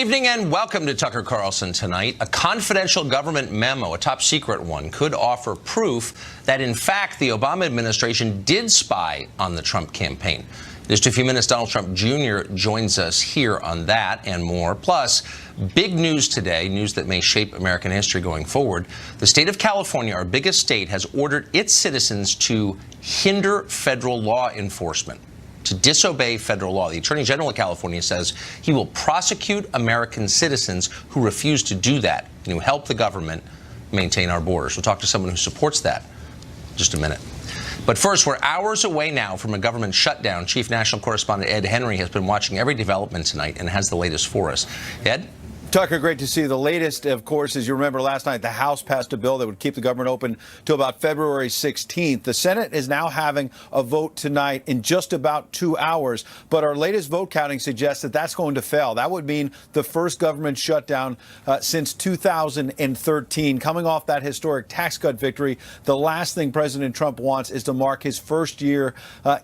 Evening and welcome to Tucker Carlson tonight. A confidential government memo, a top secret one, could offer proof that, in fact, the Obama administration did spy on the Trump campaign. In just a few minutes, Donald Trump Jr. joins us here on that and more. Plus, big news today, news that may shape American history going forward. The state of California, our biggest state, has ordered its citizens to hinder federal law enforcement, to disobey federal law. The Attorney General of California says he will prosecute American citizens who refuse to do that and who help the government maintain our borders. We'll talk to someone who supports that in just a minute. But first, we're hours away now from a government shutdown. Chief National Correspondent Ed Henry has been watching every development tonight and has the latest for us. Ed? Tucker, great to see you. The latest, of course, as you remember last night, the House passed a bill that would keep the government open to about February 16th. The Senate is now having a vote tonight in just about 2 hours. But our latest vote counting suggests that that's going to fail. That would mean the first government shutdown since 2013. Coming off that historic tax cut victory, the last thing President Trump wants is to mark his first year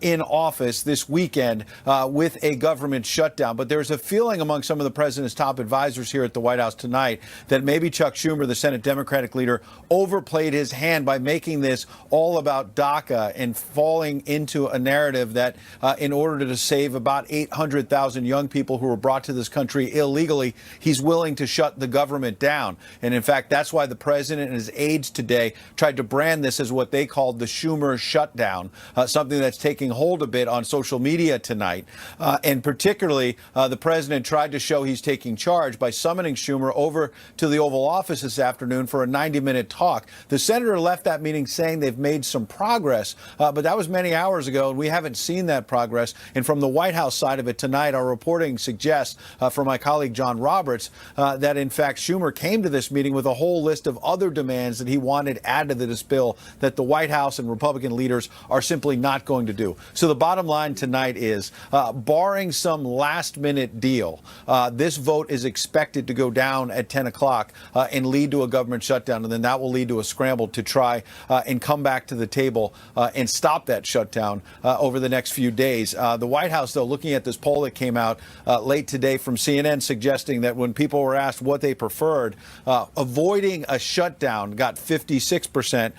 in office this weekend with a government shutdown. But there's a feeling among some of the president's top advisors here at the White House tonight that maybe Chuck Schumer, the Senate Democratic leader, overplayed his hand by making this all about DACA and falling into a narrative that in order to save about 800,000 young people who were brought to this country illegally, he's willing to shut the government down. And in fact, that's why the president and his aides today tried to brand this as what they called the Schumer shutdown, something that's taking hold a bit on social media tonight. And particularly, the president tried to show he's taking charge by summoning Schumer over to the Oval Office this afternoon for a 90-minute talk. The senator left that meeting saying they've made some progress, but that was many hours ago, and we haven't seen that progress. And from the White House side of it tonight, our reporting suggests, from my colleague John Roberts, that in fact Schumer came to this meeting with a whole list of other demands that he wanted added to this bill that the White House and Republican leaders are simply not going to do. So the bottom line tonight is, barring some last-minute deal, this vote is expected to go down at 10 o'clock and lead to a government shutdown, and then that will lead to a scramble to try and come back to the table and stop that shutdown over the next few days. The White House, though, looking at this poll that came out late today from CNN, suggesting that when people were asked what they preferred, avoiding a shutdown got 56%,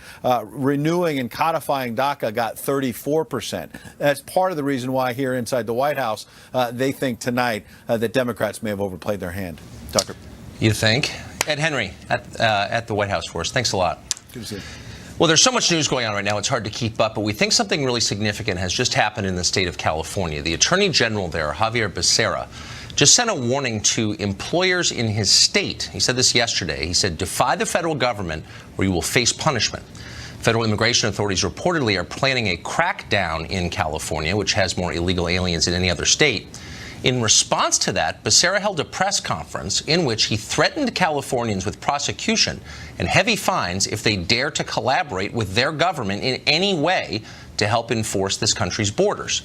renewing and codifying DACA got 34%. That's part of the reason why here inside the White House they think tonight that Democrats may have overplayed their hand. Tucker. You think? Ed Henry at the White House for us. Thanks a lot. Good to see you. Well, there's so much news going on right now, it's hard to keep up, but we think something really significant has just happened in the state of California. The Attorney General there, Javier Becerra, just sent a warning to employers in his state. He said this yesterday. He said, defy the federal government or you will face punishment. Federal immigration authorities reportedly are planning a crackdown in California, which has more illegal aliens than any other state. In response to that, Becerra held a press conference in which he threatened Californians with prosecution and heavy fines if they dare to collaborate with their government in any way to help enforce this country's borders.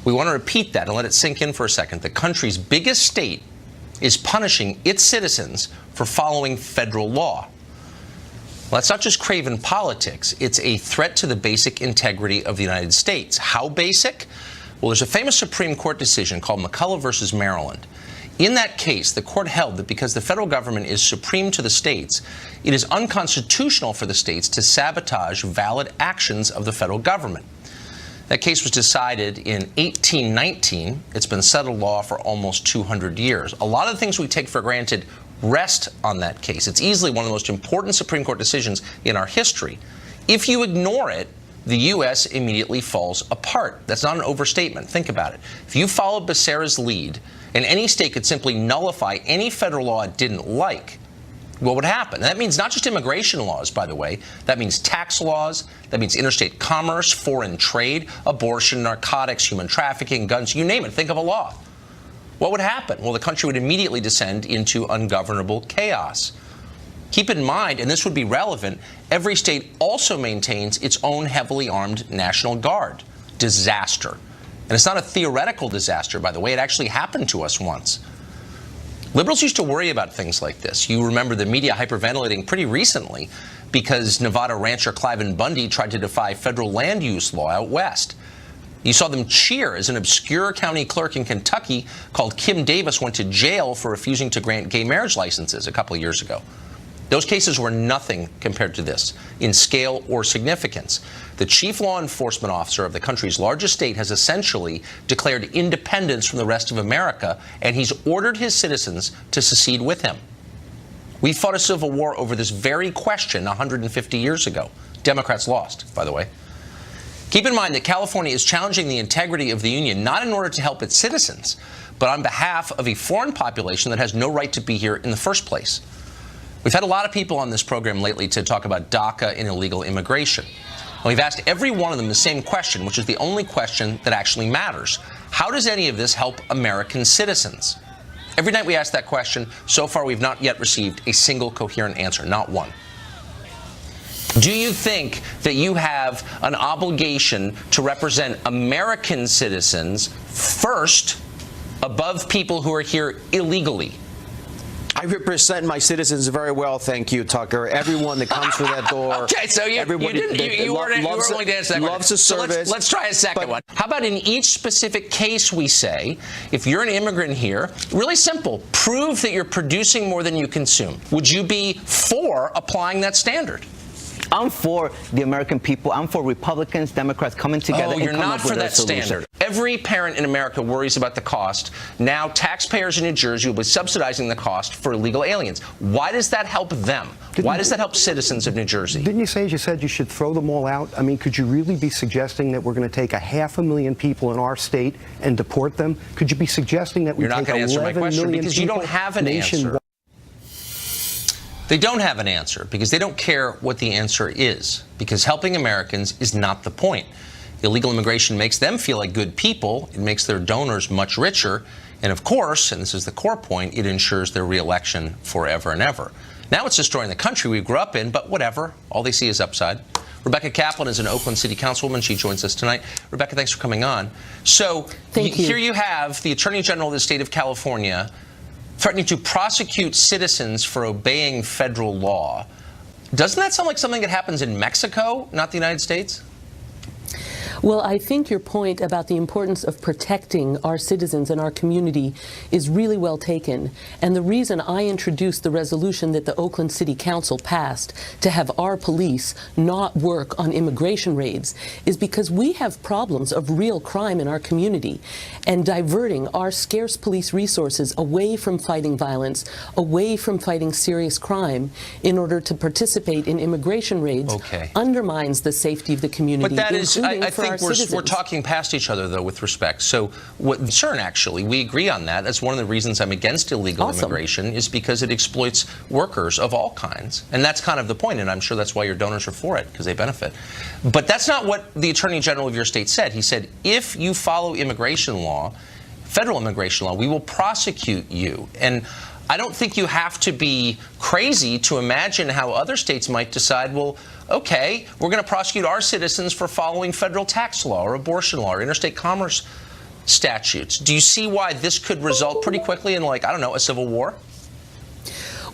We want to repeat that and let it sink in for a second. The country's biggest state is punishing its citizens for following federal law. Well, that's not just craven politics. It's a threat to the basic integrity of the United States. How basic? Well, there's a famous Supreme Court decision called McCullough versus Maryland. In that case, the court held that because the federal government is supreme to the states, it is unconstitutional for the states to sabotage valid actions of the federal government. That case was decided in 1819. It's been settled law for almost 200 years. A lot of the things we take for granted rest on that case. It's easily one of the most important Supreme Court decisions in our history. If you ignore it, the U.S. immediately falls apart. That's not an overstatement. Think about it. If you followed Becerra's lead, and any state could simply nullify any federal law it didn't like, what would happen? And that means not just immigration laws, by the way. That means tax laws. That means interstate commerce, foreign trade, abortion, narcotics, human trafficking, guns, you name it. Think of a law. What would happen? Well, the country would immediately descend into ungovernable chaos. Keep in mind, and this would be relevant, every state also maintains its own heavily armed National Guard. Disaster. And it's not a theoretical disaster, by the way. It actually happened to us once. Liberals used to worry about things like this. You remember the media hyperventilating pretty recently because Nevada rancher Cliven Bundy tried to defy federal land use law out west. You saw them cheer as an obscure county clerk in Kentucky called Kim Davis went to jail for refusing to grant gay marriage licenses a couple of years ago. Those cases were nothing compared to this in scale or significance. The chief law enforcement officer of the country's largest state has essentially declared independence from the rest of America, and he's ordered his citizens to secede with him. We fought a civil war over this very question 150 years ago. Democrats lost, by the way. Keep in mind that California is challenging the integrity of the Union not in order to help its citizens, but on behalf of a foreign population that has no right to be here in the first place. We've had a lot of people on this program lately to talk about DACA and illegal immigration. And we've asked every one of them the same question, which is the only question that actually matters. How does any of this help American citizens? Every night we ask that question. So far, we've not yet received a single coherent answer, not one. Do you think that you have an obligation to represent American citizens first above people who are here illegally? I represent my citizens very well, thank you, Tucker. Everyone that comes through that door. Okay, so you weren't willing to answer that loves the service. Let's try a second one. How about in each specific case we say, if you're an immigrant here, really simple, prove that you're producing more than you consume. Would you be for applying that standard? I'm for the American people. I'm for Republicans, Democrats coming together. Oh, you're not for that standard. Every parent in America worries about the cost. Now, taxpayers in New Jersey will be subsidizing the cost for illegal aliens. Why does that help them? Why does that help citizens of New Jersey? Didn't you say, as you said, you should throw them all out? I mean, could you really be suggesting that we're going to take 500,000 people in our state and deport them? Could you be suggesting that we take 11 million because you don't have an answer. They don't have an answer because they don't care what the answer is, because helping Americans is not the point. Illegal immigration makes them feel like good people. It makes their donors much richer. And of course, and this is the core point, it ensures their reelection forever and ever. Now it's destroying the country we grew up in, but whatever. All they see is upside. Rebecca Kaplan is an Oakland City Councilwoman. She joins us tonight. Rebecca, thanks for coming on. So here you have the Attorney General of the state of California threatening to prosecute citizens for obeying federal law. Doesn't that sound like something that happens in Mexico, not the United States? Well, I think your point about the importance of protecting our citizens and our community is really well taken. And the reason I introduced the resolution that the Oakland City Council passed to have our police not work on immigration raids is because we have problems of real crime in our community, and diverting our scarce police resources away from fighting violence, away from fighting serious crime in order to participate in immigration raids undermines the safety of the community. But that is, I think we're talking past each other, though, with respect. So what concern, actually, we agree on that. That's one of the reasons I'm against illegal immigration, is because it exploits workers of all kinds. And that's kind of the point, and I'm sure that's why your donors are for it, because they benefit. But that's not what the Attorney General of your state said. He said, if you follow immigration law, federal immigration law, we will prosecute you. And I don't think you have to be crazy to imagine how other states might decide, well, okay, we're going to prosecute our citizens for following federal tax law or abortion law or interstate commerce statutes. Do you see why this could result pretty quickly in, like, I don't know, a civil war?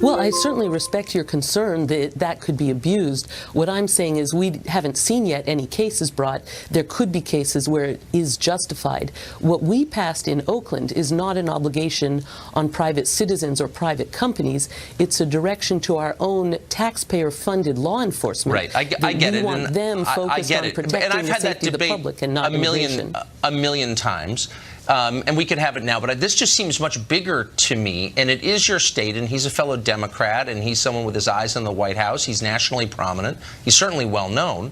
Well, I certainly respect your concern that that could be abused. What I'm saying is we haven't seen yet any cases brought. There could be cases where it is justified. What we passed in Oakland is not an obligation on private citizens or private companies. It's a direction to our own taxpayer-funded law enforcement. Right, I get it. We want them focused on protecting the safety of the public and not immigration. A million times. And we can have it now, but this just seems much bigger to me, and it is your state, and he's a fellow Democrat, and he's someone with his eyes on the White House. He's nationally prominent. He's certainly well known.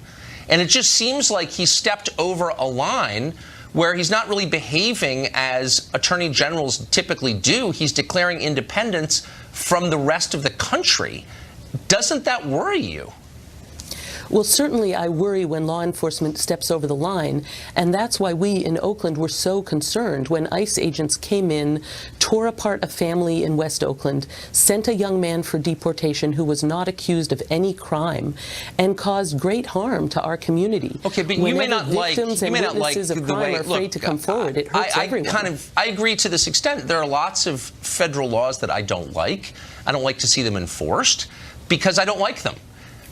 And it just seems like he stepped over a line where he's not really behaving as attorney generals typically do. He's declaring independence from the rest of the country. Doesn't that worry you? Well, certainly I worry when law enforcement steps over the line, and that's why we in Oakland were so concerned when ICE agents came in, tore apart a family in West Oakland, sent a young man for deportation who was not accused of any crime, and caused great harm to our community. Okay, but you may not like victims and witnesses of crime are afraid to come forward. It hurts everyone. I agree to this extent. There are lots of federal laws that I don't like. I don't like to see them enforced because I don't like them.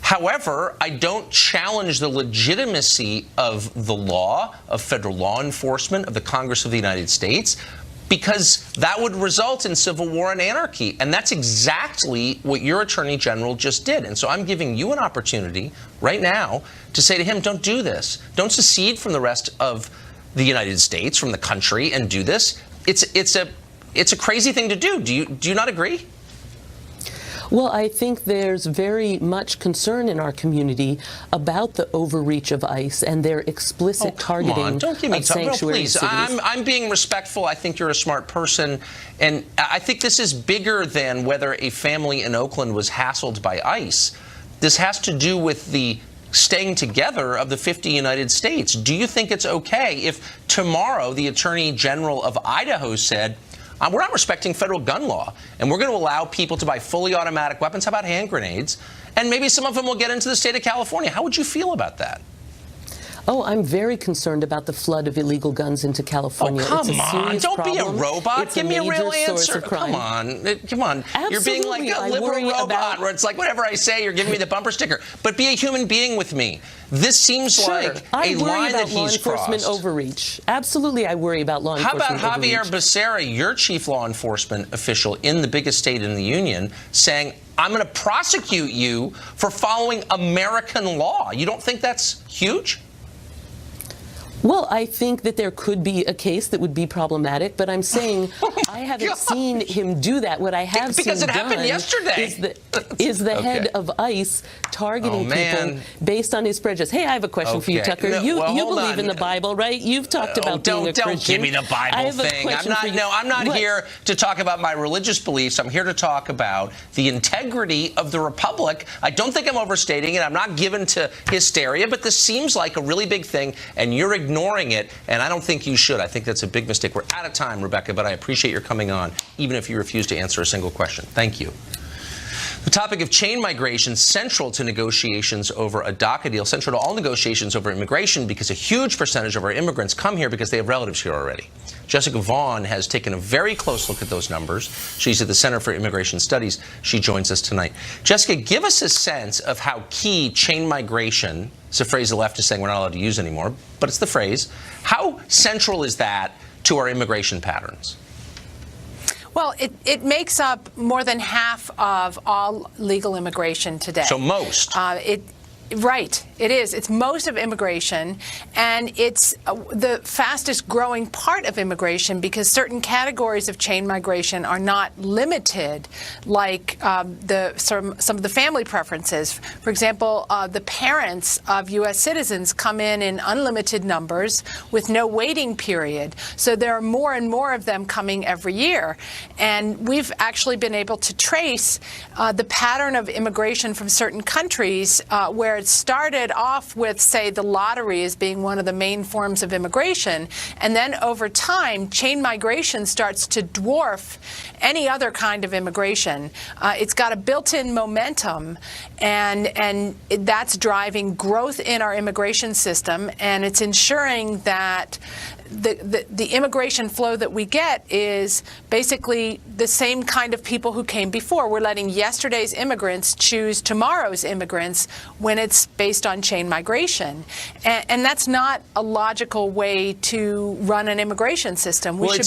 However, I don't challenge the legitimacy of the law, of federal law enforcement, of the Congress of the United States, because that would result in civil war and anarchy. And that's exactly what your Attorney General just did. And so I'm giving you an opportunity right now to say to him, don't do this. Don't secede from the rest of the United States, from the country, and do this. It's a crazy thing to do. Do you not agree? Well, I think there's very much concern in our community about the overreach of ICE and their explicit targeting Don't give me of sanctuary please. cities. I'm being respectful. I think you're a smart person, and I think this is bigger than whether a family in Oakland was hassled by ICE. This has to do with the staying together of the 50 United States. Do you think it's okay if tomorrow the Attorney General of Idaho said, we're not respecting federal gun law, and we're going to allow people to buy fully automatic weapons? How about hand grenades? And maybe some of them will get into the state of California. How would you feel about that? Oh, I'm very concerned about the flood of illegal guns into California. Oh, come it's a on. serious Don't be a problem. robot. It's Give me a real major source answer. of crime. Come on. Come on. You're being like Absolutely. a I liberal worry robot about- where it's like, whatever I say, you're giving me the bumper sticker. But be a human being with me. This seems Sure. like I a worry line about that law he's enforcement crossed. overreach. Absolutely, I worry about law How enforcement about Javier overreach. Becerra, your chief law enforcement official in the biggest state in the union, saying, I'm going to prosecute you for following American law? You don't think that's huge? Well, I think that there could be a case that would be problematic, but I'm saying I haven't seen him do that. What I have Because seen it happened done yesterday. is the head Okay. of ICE targeting people based on his prejudice. Hey, I have a question for you, Okay. Tucker. No, you well, hold believe on. in the Bible, right? You've talked about being a don't Christian. give me the I Bible have a thing. question for you. I'm not What? here to talk about my religious beliefs. I'm here to talk about the integrity of the republic. I don't think I'm overstating it. I'm not given to hysteria, but this seems like a really big thing, and you're ignoring it. And I don't think you should. I think that's a big mistake. We're out of time, Rebecca, but I appreciate your coming on, even if you refuse to answer a single question. Thank you. The topic of chain migration, central to negotiations over a DACA deal, central to all negotiations over immigration, because a huge percentage of our immigrants come here because they have relatives here already. Jessica Vaughn has taken a very close look at those numbers. She's at the Center for Immigration Studies. She joins us tonight. Jessica, give us a sense of how key chain migration, it's a phrase the left is saying we're not allowed to use anymore, but it's the phrase. How central is that to our immigration patterns? Well, it makes up more than half of all legal immigration today. So most. Right. It is. It's most of immigration, and it's the fastest growing part of immigration because certain categories of chain migration are not limited, like some of the family preferences. For example, the parents of U.S. citizens come in unlimited numbers with no waiting period. So there are more and more of them coming every year. And we've actually been able to trace the pattern of immigration from certain countries where it started off with, say, the lottery as being one of the main forms of immigration. And then over time, chain migration starts to dwarf any other kind of immigration. It's got a built-in momentum, and that's driving growth in our immigration system, and it's ensuring that the immigration flow that we get is basically the same kind of people who came before. We're letting yesterday's immigrants choose tomorrow's immigrants when it's based on chain migration. And that's not a logical way to run an immigration system. It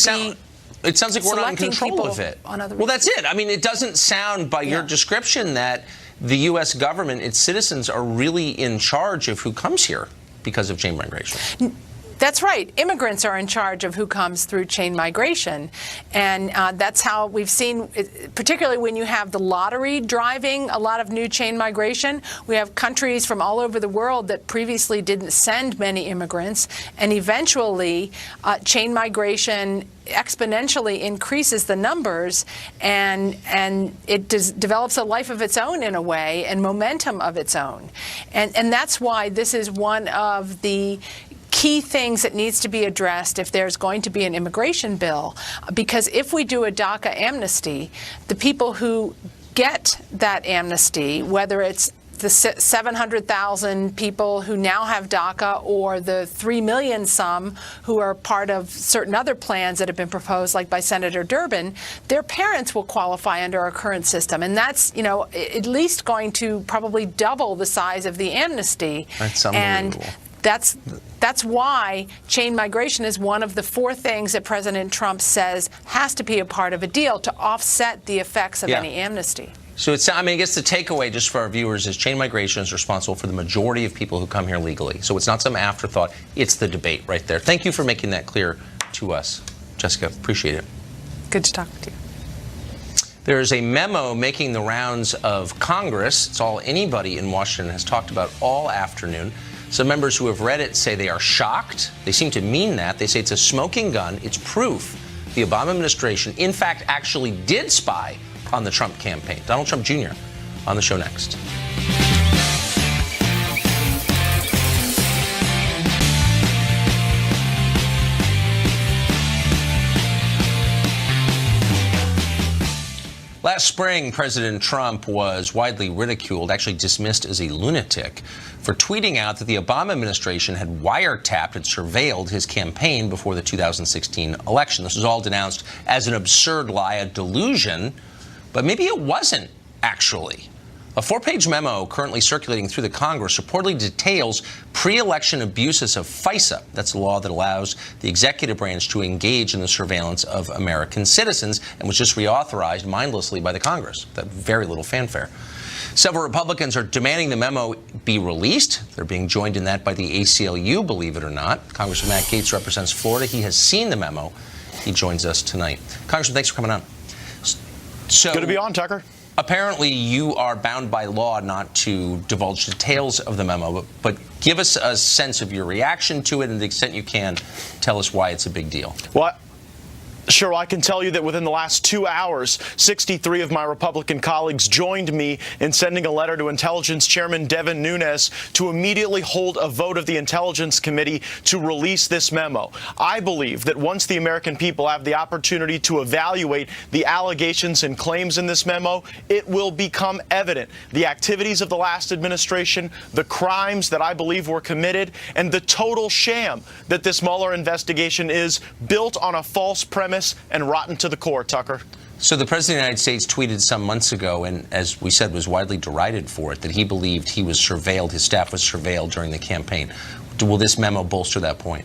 sounds like we're not in control of it. Well, that's it. I mean, it doesn't sound by your description that the U.S. government, its citizens, are really in charge of who comes here because of chain migration. That's right. Immigrants are in charge of who comes through chain migration. And that's how we've seen, particularly when you have the lottery driving a lot of new chain migration. We have countries from all over the world that previously didn't send many immigrants. And eventually, chain migration exponentially increases the numbers, and it develops a life of its own in a way, and momentum of its own. And that's why this is one of the key things that needs to be addressed if there's going to be an immigration bill, because if we do a DACA amnesty, the people who get that amnesty, whether it's the 700,000 people who now have DACA, or the 3 million some who are part of certain other plans that have been proposed, like by Senator Durbin, their parents will qualify under our current system. And that's, at least going to probably double the size of the amnesty. That's unbelievable. And that's why chain migration is one of the 4 things that President Trump says has to be a part of a deal to offset the effects of any amnesty. So I guess the takeaway, just for our viewers, is chain migration is responsible for the majority of people who come here legally. So it's not some afterthought. It's the debate right there. Thank you for making that clear to us, Jessica. Appreciate it. Good to talk with you. There is a memo making the rounds of Congress. It's all anybody in Washington has talked about all afternoon. Some members who have read it say they are shocked. They seem to mean that. They say it's a smoking gun. It's proof the Obama administration, in fact, actually did spy on the Trump campaign. Donald Trump Jr. on the show next. Last spring, President Trump was widely ridiculed, actually dismissed as a lunatic, for tweeting out that the Obama administration had wiretapped and surveilled his campaign before the 2016 election. This was all denounced as an absurd lie, a delusion, but maybe it wasn't actually. A 4-page memo currently circulating through the Congress reportedly details pre-election abuses of FISA. That's the law that allows the executive branch to engage in the surveillance of American citizens, and was just reauthorized mindlessly by the Congress. That very little fanfare. Several Republicans are demanding the memo be released. They're being joined in that by the ACLU, believe it or not. Congressman Matt Gaetz represents Florida. He has seen the memo. He joins us tonight. Congressman, thanks for coming on. So, good to be on, Tucker. Apparently, you are bound by law not to divulge details of the memo, but give us a sense of your reaction to it, and to the extent you can, tell us why it's a big deal. Well, sure, I can tell you that within the last 2 hours, 63 of my Republican colleagues joined me in sending a letter to Intelligence Chairman Devin Nunes to immediately hold a vote of the Intelligence Committee to release this memo. I believe that once the American people have the opportunity to evaluate the allegations and claims in this memo, it will become evident the activities of the last administration, the crimes that I believe were committed, and the total sham that this Mueller investigation is, built on a false premise and rotten to the core, Tucker. So the President of the United States tweeted some months ago, and as we said, was widely derided for it, that he believed he was surveilled, his staff was surveilled during the campaign. Will this memo bolster that point?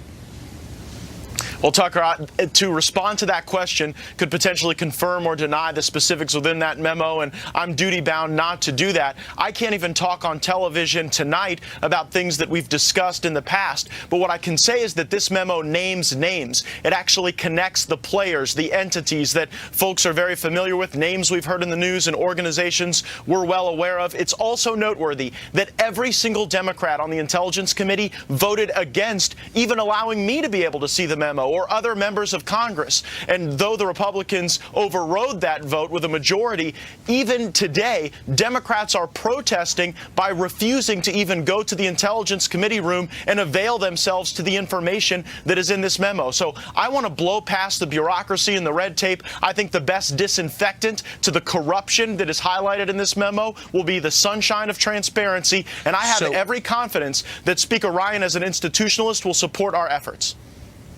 Well, Tucker, to respond to that question could potentially confirm or deny the specifics within that memo, and I'm duty-bound not to do that. I can't even talk on television tonight about things that we've discussed in the past, but what I can say is that this memo names names. It actually connects the players, the entities that folks are very familiar with, names we've heard in the news and organizations we're well aware of. It's also noteworthy that every single Democrat on the Intelligence Committee voted against even allowing me to be able to see the memo, or other members of Congress. And though the Republicans overrode that vote with a majority, even today, Democrats are protesting by refusing to even go to the Intelligence Committee room and avail themselves to the information that is in this memo. So I want to blow past the bureaucracy and the red tape. I think the best disinfectant to the corruption that is highlighted in this memo will be the sunshine of transparency. And I have every confidence that Speaker Ryan, as an institutionalist, will support our efforts.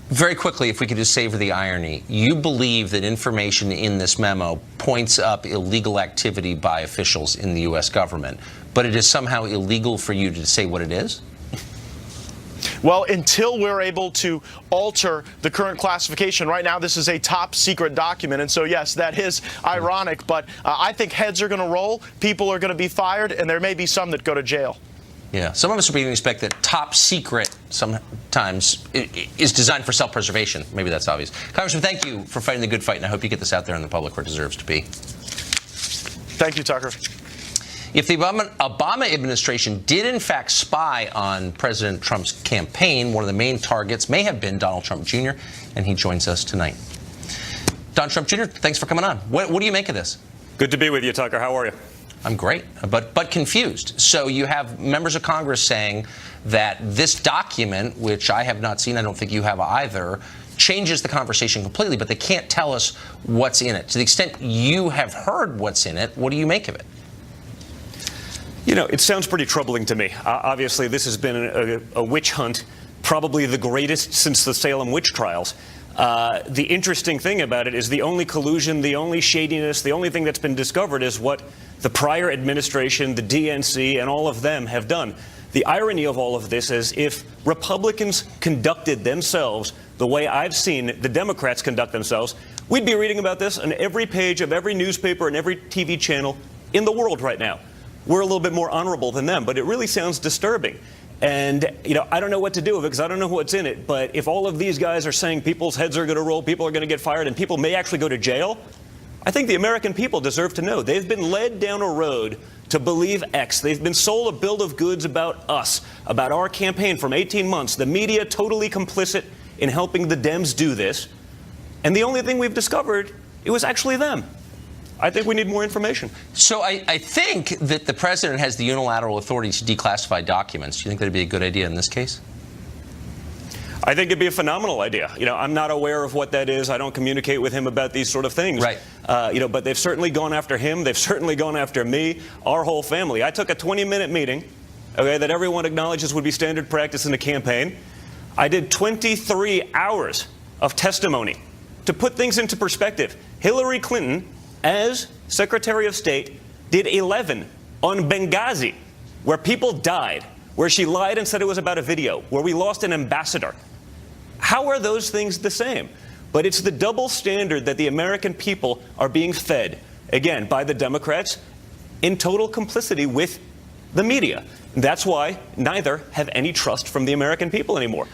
Very quickly, if we could just savor the irony, you believe that information in this memo points up illegal activity by officials in the U.S. government, but it is somehow illegal for you to say what it is? Well, until we're able to alter the current classification, right now this is a top secret document. And so, yes, that is ironic, but I think heads are going to roll, people are going to be fired, and there may be some that go to jail. Yeah, some of us are beginning to expect that top secret sometimes is designed for self-preservation. Maybe that's obvious. Congressman, thank you for fighting the good fight, and I hope you get this out there in the public where it deserves to be. Thank you, Tucker. If the Obama administration did in fact spy on President Trump's campaign, one of the main targets may have been Donald Trump Jr., and he joins us tonight. Don Trump Jr., thanks for coming on. What do you make of this? Good to be with you, Tucker. How are you? I'm great, but confused. So you have members of Congress saying that this document, which I have not seen, I don't think you have either, changes the conversation completely, but they can't tell us what's in it. To the extent you have heard what's in it, what do you make of it? You know, it sounds pretty troubling to me. Obviously, this has been a witch hunt, probably the greatest since the Salem witch trials. The interesting thing about it is the only collusion, the only shadiness, the only thing that's been discovered is what the prior administration, the DNC, and all of them have done. The irony of all of this is if Republicans conducted themselves the way I've seen the Democrats conduct themselves, we'd be reading about this on every page of every newspaper and every TV channel in the world right now. We're a little bit more honorable than them, but it really sounds disturbing. And, you know, I don't know what to do with it because I don't know what's in it. But if all of these guys are saying people's heads are going to roll, people are going to get fired, and people may actually go to jail, I think the American people deserve to know. They've been led down a road to believe X. They've been sold a bill of goods about us, about our campaign from 18 months. The media totally complicit in helping the Dems do this. And the only thing we've discovered, it was actually them. I think we need more information. So I think that the president has the unilateral authority to declassify documents. Do you think that would be a good idea in this case? I think it'd be a phenomenal idea. You know, I'm not aware of what that is. I don't communicate with him about these sort of things. Right. You know, but they've certainly gone after him. They've certainly gone after me, our whole family. I took a 20-minute meeting, okay, that everyone acknowledges would be standard practice in a campaign. I did 23 hours of testimony. To put things into perspective, Hillary Clinton, as Secretary of State, did 11 on Benghazi, where people died, where she lied and said it was about a video, where we lost an ambassador. How are those things the same? But it's the double standard that the American people are being fed, again, by the Democrats, in total complicity with the media. That's why neither have any trust from the American people anymore.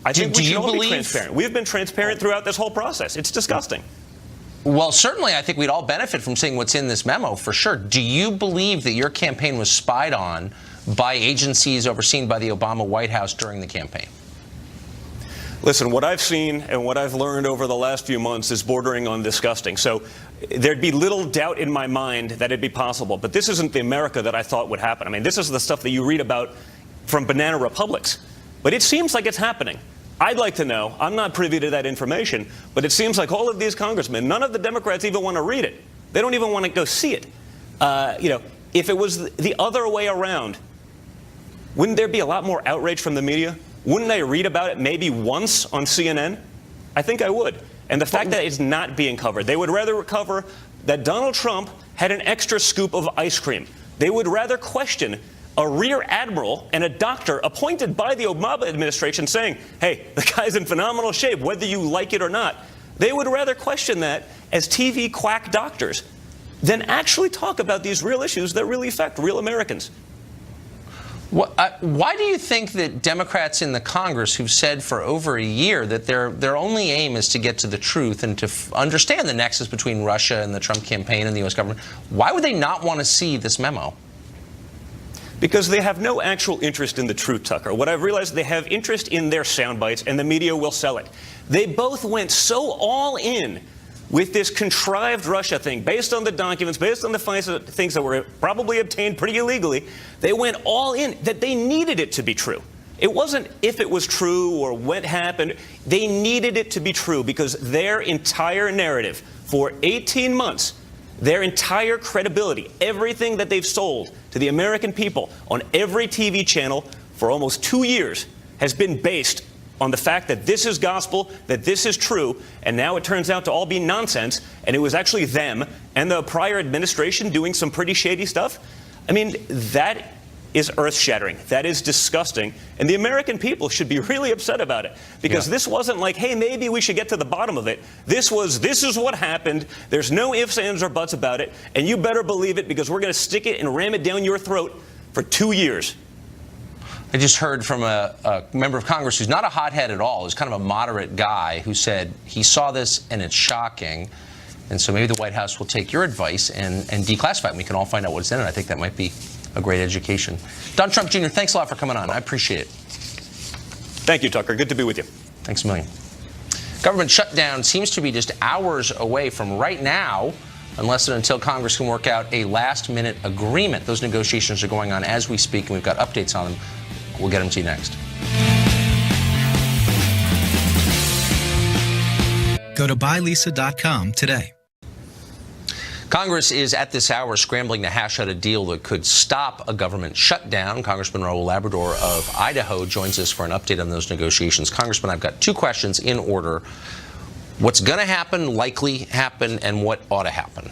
I think we should all be transparent. We've been transparent throughout this whole process. It's disgusting. Well, certainly, I think we'd all benefit from seeing what's in this memo, for sure. Do you believe that your campaign was spied on by agencies overseen by the Obama White House during the campaign? Listen, what I've seen and what I've learned over the last few months is bordering on disgusting. So there'd be little doubt in my mind that it'd be possible. But this isn't the America that I thought would happen. I mean, this is the stuff that you read about from banana republics. But it seems like it's happening. I'd like to know. I'm not privy to that information. But it seems like all of these congressmen, none of the Democrats even want to read it. They don't even want to go see it. You know, if it was the other way around, wouldn't there be a lot more outrage from the media? Wouldn't I read about it maybe once on CNN? I think I would. And the fact that it's not being covered, they would rather cover that Donald Trump had an extra scoop of ice cream. They would rather question a rear admiral and a doctor appointed by the Obama administration saying, hey, the guy's in phenomenal shape, whether you like it or not. They would rather question that as TV quack doctors than actually talk about these real issues that really affect real Americans. Why do you think that Democrats in the Congress who've said for over a year that their only aim is to get to the truth and to understand the nexus between Russia and the Trump campaign and the U.S. government, why would they not want to see this memo? Because they have no actual interest in the truth, Tucker. What I've realized, they have interest in their sound bites, and the media will sell it. They both went so all in with this contrived Russia thing, based on the documents, based on the things that were probably obtained pretty illegally. They went all in that they needed it to be true. It wasn't if it was true or what happened. They needed it to be true because their entire narrative for 18 months, their entire credibility, everything that they've sold to the American people on every TV channel for almost 2 years has been based on the fact that this is gospel, that this is true, and now it turns out to all be nonsense, and it was actually them and the prior administration doing some pretty shady stuff. I mean, that is earth-shattering. That is disgusting. And the American people should be really upset about it. Because this wasn't like, hey, maybe we should get to the bottom of it. This is what happened. There's no ifs, ands, or buts about it. And you better believe it because we're going to stick it and ram it down your throat for 2 years. I just heard from a member of Congress who's not a hothead at all, who's kind of a moderate guy, who said he saw this and it's shocking. And so maybe the White House will take your advice and declassify it. And we can all find out what's in it. I think that might be a great education. Don Trump Jr., thanks a lot for coming on. I appreciate it. Thank you, Tucker. Good to be with you. Thanks a million. Government shutdown seems to be just hours away from right now, unless and until Congress can work out a last-minute agreement. Those negotiations are going on as we speak, and we've got updates on them. We'll get them to you next. Go to buylisa.com today. Congress Congress is at this hour scrambling to hash out a deal that could stop a government shutdown. Congressman Raul Labrador of Idaho joins us for an update on those negotiations. Congressman, I've got two questions in order. What's going to happen, likely happen, and what ought to happen?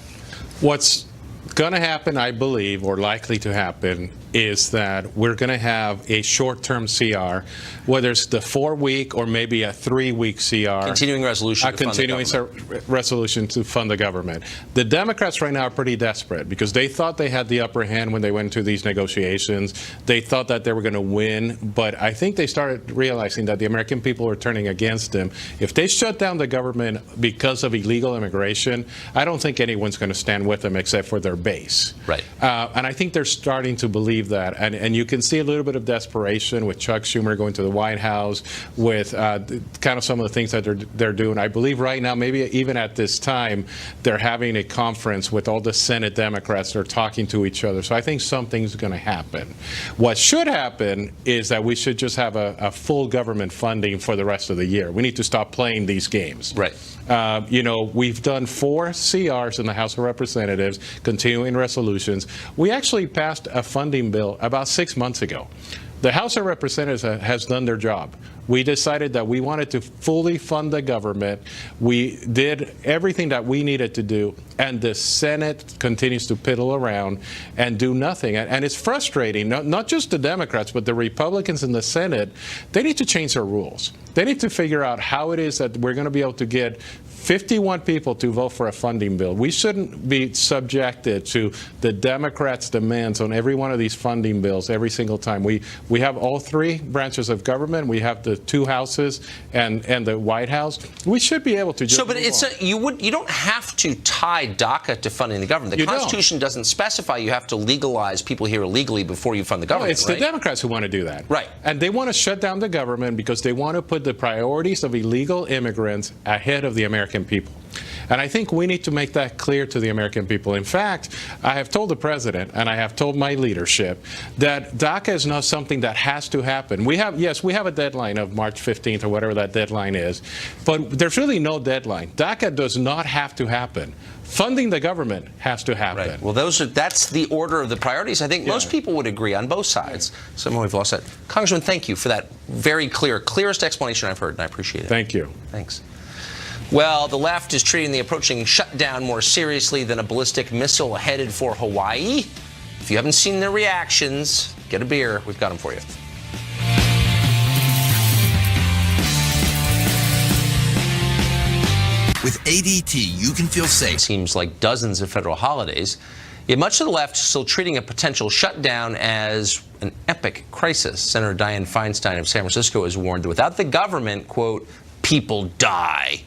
What's going to happen, I believe, or likely to happen, is that we're going to have a short-term CR, whether it's the 4-week or maybe a 3-week CR. Continuing resolution to fund the government. A continuing resolution to fund the government. The Democrats right now are pretty desperate because they thought they had the upper hand when they went into these negotiations. They thought that they were going to win, but I think they started realizing that the American people are turning against them. If they shut down the government because of illegal immigration, I don't think anyone's going to stand with them except for their base. Right. And I think they're starting to believe that. And you can see a little bit of desperation with Chuck Schumer going to the White House, with kind of some of the things that they're doing. I believe right now, maybe even at this time, they're having a conference with all the Senate Democrats. They're talking to each other. So I think something's going to happen. What should happen is that we should just have a full government funding for the rest of the year. We need to stop playing these games. Right. You know, we've done 4 CRs in the House of Representatives, continuing resolutions. We actually passed a funding bill about 6 months ago. The House of Representatives has done their job. We decided that we wanted to fully fund the government. We did everything that we needed to do, and the Senate continues to piddle around and do nothing. And it's frustrating, not just the Democrats, but the Republicans in the Senate. They need to change their rules. They need to figure out how it is that we're going to be able to get 51 people to vote for a funding bill. We shouldn't be subjected to the Democrats' demands on every one of these funding bills every single time. We have all 3 branches of government. We have the 2 houses and the White House. We should be able to just but you don't have to tie DACA to funding the government. The Constitution doesn't specify you have to legalize people here illegally before you fund the government. No, it's the Democrats who want to do that. Right. And they want to shut down the government because they want to put the priorities of illegal immigrants ahead of the American people. And I think we need to make that clear to the American people. In fact, I have told the president and I have told my leadership that DACA is not something that has to happen. We have a deadline of March 15th or whatever that deadline is, but there's really no deadline. DACA does not have to happen. Funding the government has to happen. Right. Well, that's the order of the priorities. I think most people would agree on both sides. Somehow we've lost that. Congressman, thank you for that very clearest explanation I've heard, and I appreciate it. Thank you. Thanks. Well, the left is treating the approaching shutdown more seriously than a ballistic missile headed for Hawaii. If you haven't seen their reactions, get a beer. We've got them for you. With ADT, you can feel safe. It seems like dozens of federal holidays. Yet much of the left is still treating a potential shutdown as an epic crisis. Senator Dianne Feinstein of San Francisco has warned that without the government, quote, people die.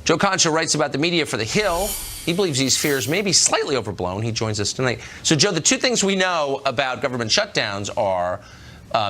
Joe Concha writes about the media for The Hill. He believes these fears may be slightly overblown. He joins us tonight. So, Joe, the 2 things we know about government shutdowns are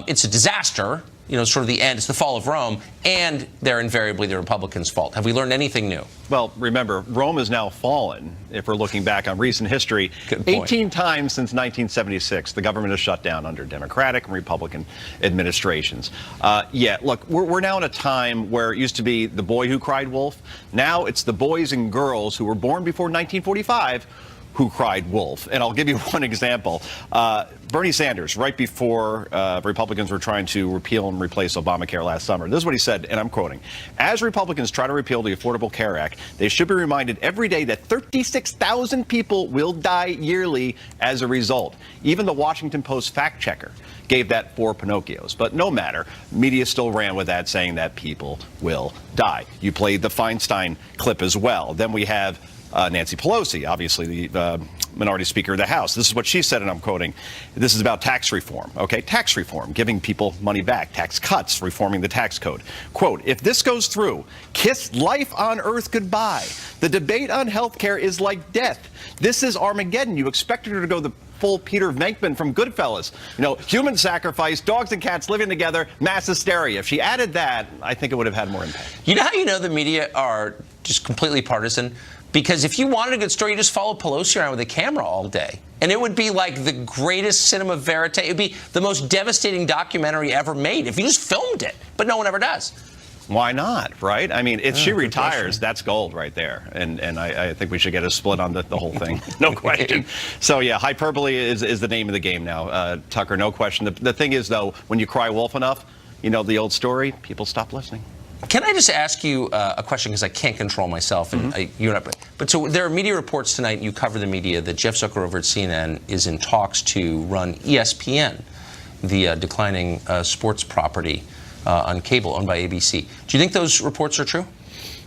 it's a disaster, sort of the end, it's the fall of Rome, and they're invariably the Republicans' fault. Have we learned anything new? Well, remember, Rome has now fallen, if we're looking back on recent history. 18 times since 1976, the government has shut down under Democratic and Republican administrations. Look, we're now in a time where it used to be the boy who cried wolf. Now it's the boys and girls who were born before 1945 who cried wolf. And I'll give you one example. Bernie Sanders, right before Republicans were trying to repeal and replace Obamacare last summer, this is what he said, and I'm quoting, "As Republicans try to repeal the Affordable Care Act, they should be reminded every day that 36,000 people will die yearly as a result." Even the Washington Post fact checker gave that 4 Pinocchios. But no matter, media still ran with that, saying that people will die. You played the Feinstein clip as well. Then we have Nancy Pelosi, obviously the minority speaker of the House. This is what she said, and I'm quoting. This is about tax reform. Okay, tax reform, giving people money back. Tax cuts, reforming the tax code. Quote, "If this goes through, kiss life on earth goodbye. The debate on health care is like death. This is Armageddon. You expected her to go the full Peter Venkman from Goodfellas. Human sacrifice, dogs and cats living together, mass hysteria. If she added that, I think it would have had more impact." You know how you know the media are just completely partisan? Because if you wanted a good story, you just follow Pelosi around with a camera all day. And it would be like the greatest cinema verite. It would be the most devastating documentary ever made if you just filmed it. But no one ever does. Why not, right? I mean, if she retires, that's gold right there. And I think we should get a split on the whole thing. No question. So, yeah, hyperbole is the name of the game now, Tucker, no question. The thing is, though, when you cry wolf enough, you know the old story, people stop listening. Can I just ask you a question, because I can't control myself? And but so there are media reports tonight, you cover the media, that Jeff Zucker over at CNN is in talks to run ESPN, the declining sports property on cable owned by ABC. Do you think those reports are true?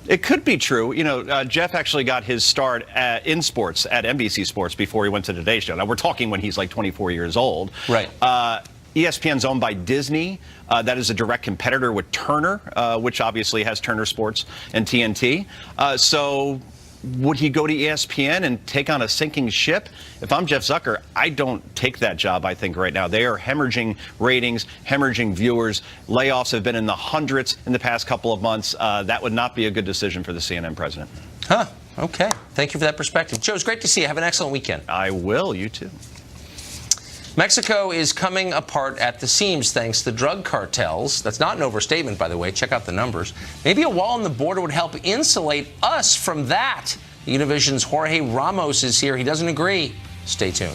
It could be true. You know, Jeff actually got his start in sports at NBC Sports before he went to Today Show. Now, we're talking when he's like 24 years old. Right. ESPN's owned by Disney. That is a direct competitor with Turner, which obviously has Turner Sports and TNT. So would he go to ESPN and take on a sinking ship? If I'm Jeff Zucker, I don't take that job, I think, right now. They are hemorrhaging ratings, hemorrhaging viewers. Layoffs have been in the hundreds in the past couple of months. That would not be a good decision for the CNN president. Huh. Okay. Thank you for that perspective. Joe, it's great to see you. Have an excellent weekend. I will. You too. Mexico is coming apart at the seams thanks to drug cartels. That's not an overstatement, by the way. Check out the numbers. Maybe a wall on the border would help insulate us from that. Univision's Jorge Ramos is here. He doesn't agree. Stay tuned.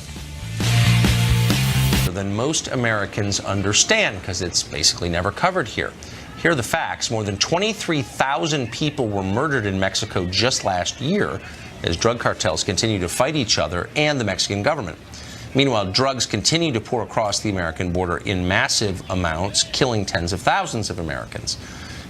Than most Americans understand, because it's basically never covered here. Here are the facts. More than 23,000 people were murdered in Mexico just last year as drug cartels continue to fight each other and the Mexican government. Meanwhile, drugs continue to pour across the American border in massive amounts, killing tens of thousands of Americans.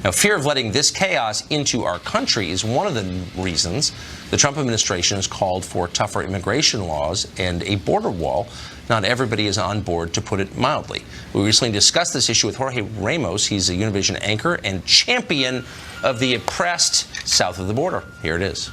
Now, fear of letting this chaos into our country is one of the reasons the Trump administration has called for tougher immigration laws and a border wall. Not everybody is on board, to put it mildly. We recently discussed this issue with Jorge Ramos. He's a Univision anchor and champion of the oppressed south of the border. Here it is.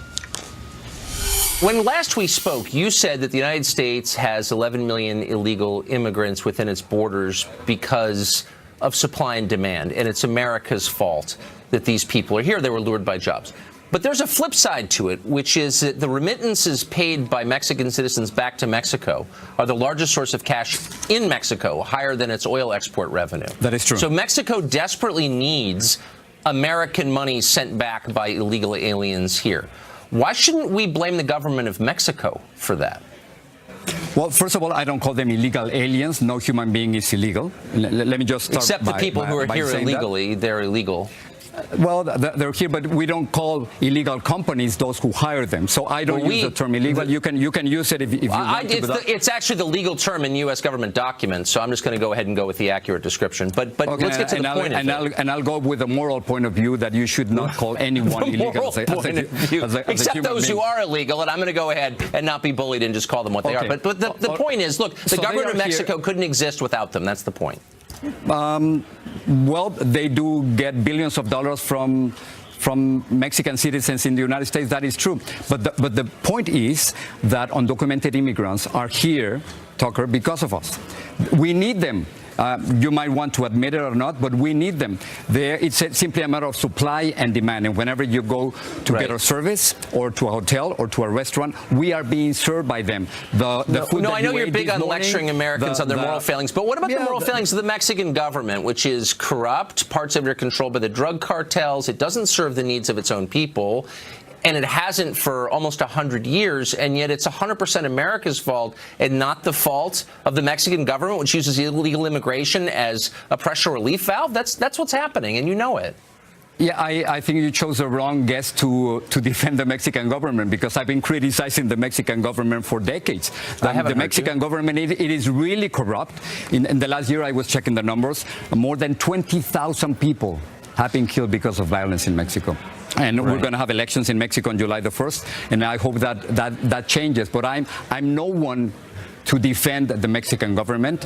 When last we spoke, you said that the United States has 11 million illegal immigrants within its borders because of supply and demand, and it's America's fault that these people are here. They were lured by jobs. But there's a flip side to it, which is that the remittances paid by Mexican citizens back to Mexico are the largest source of cash in Mexico, higher than its oil export revenue. That is true. So Mexico desperately needs American money sent back by illegal aliens here. Why shouldn't we blame the government of Mexico for that? Well, first of all, I don't call them illegal aliens. No human being is illegal. Let me just start Except the people who are here illegally, they're illegal. Well, they're here, but we don't call illegal companies those who hire them. So I don't use the term illegal. You can use it if you want to. It's actually the legal term in U.S. government documents, so I'm just going to go ahead and go with the accurate description. But okay, let's get to the point of it. And I'll go with the moral point of view that you should not call anyone illegal. Except those who are illegal, and I'm going to go ahead and not be bullied and just call them what they are. But the point is, look, the government of Mexico couldn't exist without them. That's the point. Well, they do get billions of dollars from Mexican citizens in the United States. That is true. But the point is that undocumented immigrants are here, Tucker, because of us. We need them. You might want to admit it or not, but we need them. It's simply a matter of supply and demand. And whenever you go to get a service or to a hotel or to a restaurant, we are being served by them. I know you're big on lecturing Americans on their moral failings, but what about the moral failings of the Mexican government, which is corrupt, parts of it are controlled by the drug cartels, it doesn't serve the needs of its own people, and it hasn't for almost 100 years, and yet it's 100% America's fault and not the fault of the Mexican government, which uses illegal immigration as a pressure relief valve? That's what's happening, and you know it. Yeah, I think you chose the wrong guest to defend the Mexican government, because I've been criticizing the Mexican government for decades. The Mexican government, it is really corrupt. In the last year, I was checking the numbers. More than 20,000 people have been killed because of violence in Mexico. And we're going to have elections in Mexico on July the 1st, and I hope that changes. But I'm no one to defend the Mexican government.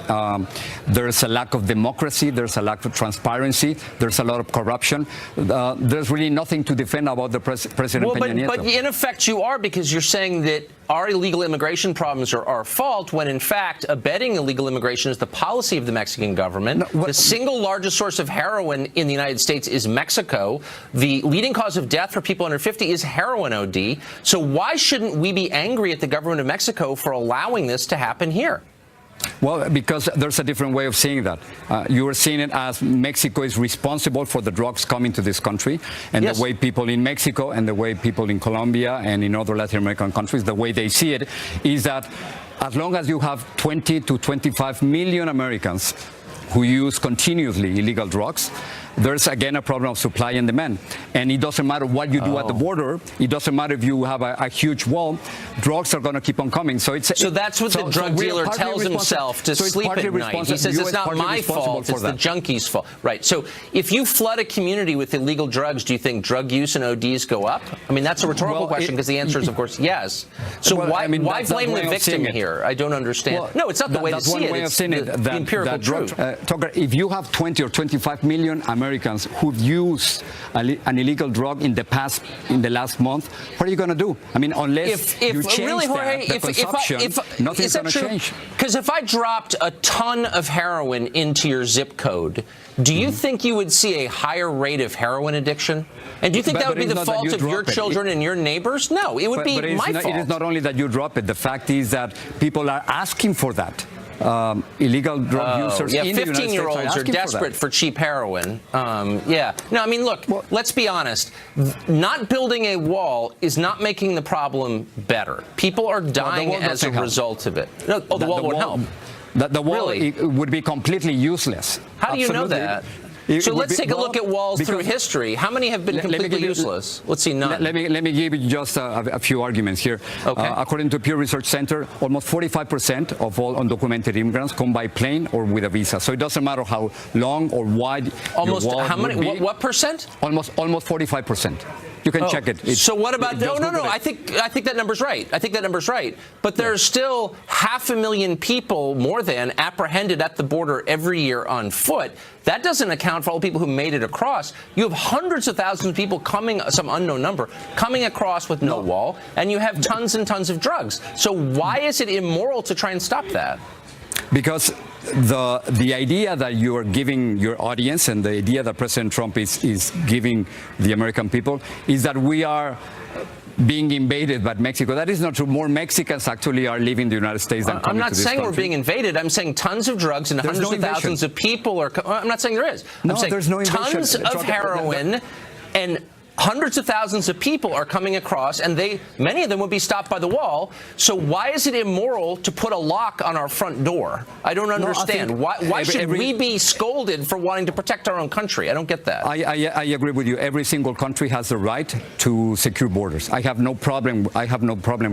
There's a lack of democracy. There's a lack of transparency. There's a lot of corruption. There's really nothing to defend about the President Peña Nieto. But in effect, you are, because you're saying that our illegal immigration problems are our fault, when in fact abetting illegal immigration is the policy of the Mexican government. The single largest source of heroin in the United States is Mexico. The leading cause of death for people under 50 is heroin OD. So why shouldn't we be angry at the government of Mexico for allowing this to happen here? Well, because there's a different way of seeing that. You are seeing it as Mexico is responsible for the drugs coming to this country, and the way people in Mexico and the way people in Colombia and in other Latin American countries, the way they see it is that as long as you have 20 to 25 million Americans who use continuously illegal drugs, there's again a problem of supply and demand. And it doesn't matter what you do at the border. It doesn't matter if you have a huge wall. Drugs are going to keep on coming. So that's what the drug dealer tells himself to sleep at night. He says it's not my fault, it's the junkie's fault. Right. So if you flood a community with illegal drugs, do you think drug use and ODs go up? I mean, that's a rhetorical question because the answer is, of course, yes. So why blame the victim here? I don't understand. Well, no, it's not the way to see it. It's the empirical truth. Tucker, if you have 20 or 25 million Americans who've used an illegal drug in the last month, what are you going to do? I mean, unless you change really, Jorge, the consumption, nothing's going to change. Because if I dropped a ton of heroin into your zip code, do you think you would see a higher rate of heroin addiction? And do you think that would be the fault of your children and your neighbors? No, it would be my fault. It is not only that you drop it. The fact is that people are asking for that. Illegal drug users in the United States 15-year-olds are desperate for cheap heroin. Yeah. No, I mean, look, let's be honest. Not building a wall is not making the problem better. People are dying as a result of it. No, the wall won't help. The wall would be completely useless. How do you know that? So let's take a look at walls through history. How many have been completely useless? Let's see, none. Let me give you just a few arguments here. Okay. According to Pew Research Center, almost 45% of all undocumented immigrants come by plane or with a visa. So it doesn't matter how long or wide almost your wall how many? would be. What percent? Almost 45%. You can check it. So what about? No. I think that number's right. I think that number's right. But there's still 500,000 people, more than, apprehended at the border every year on foot. That doesn't account for all the people who made it across. You have hundreds of thousands of people coming, some unknown number, coming across with no wall, and you have tons and tons of drugs. So why is it immoral to try and stop that? Because the idea that you are giving your audience and the idea that President Trump is giving the American people is that we are being invaded by Mexico. That is not true. More Mexicans actually are leaving the United States than coming to this country. I'm not saying we're being invaded. I'm saying tons of drugs and hundreds of thousands of people are... I'm not saying there is. I'm saying there's no invasion. Tons of heroin and hundreds of thousands of people are coming across, and many of them would be stopped by the wall. So why is it immoral to put a lock on our front door? I don't understand. Why should we be scolded for wanting to protect our own country? I don't get that. I agree with you. Every single country has the right to secure borders. I have no problem. With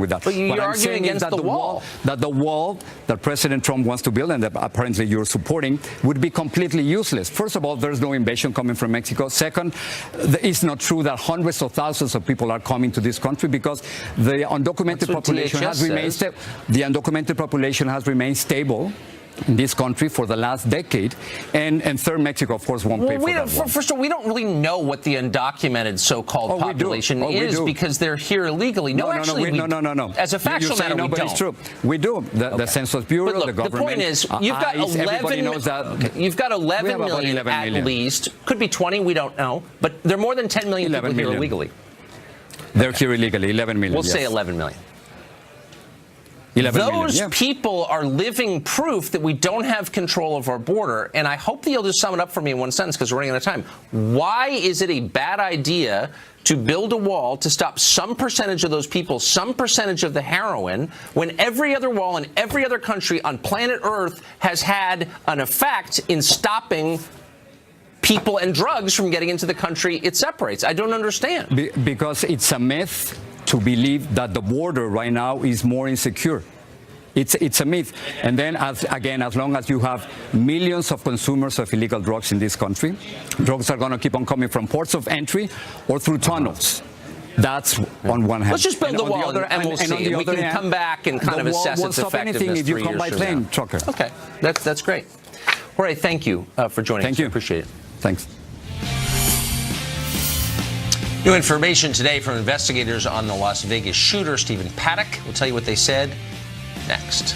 that. But you're arguing against the wall. That the wall that President Trump wants to build and that apparently you're supporting would be completely useless. First of all, there's no invasion coming from Mexico. Second, it's not true that hundreds of thousands of people are coming to this country because the undocumented population has remained stable. The undocumented population has remained stable in this country for the last decade, and third, Mexico, of course, won't pay for that. First of all, we don't really know what the undocumented so-called population is because they're here illegally. No. As a factual matter, we don't. It's true. We do. The Census Bureau, look, the government. The point is, you've got 11 million at least. Could be 20. We don't know. But there are more than 10 million people here illegally. They're here illegally. 11 million. We'll say 11 million. Those people are living proof that we don't have control of our border, and I hope that you'll just sum it up for me in one sentence because we're running out of time. Why is it a bad idea to build a wall to stop some percentage of those people, some percentage of the heroin, when every other wall in every other country on planet Earth has had an effect in stopping people and drugs from getting into the country it separates? I don't understand. Because it's a myth to believe that the border right now is more insecure. It's a myth. And then, as long as you have millions of consumers of illegal drugs in this country, drugs are going to keep on coming from ports of entry or through tunnels. That's on one hand. Let's just build the wall and we'll see. We can come back and kind of assess its effectiveness if you come by plane, Tucker. Okay, that's great. Jorge, thank you for joining us. Thank you. Appreciate it. Thanks. New information today from investigators on the Las Vegas shooter, Stephen Paddock. We'll tell you what they said next.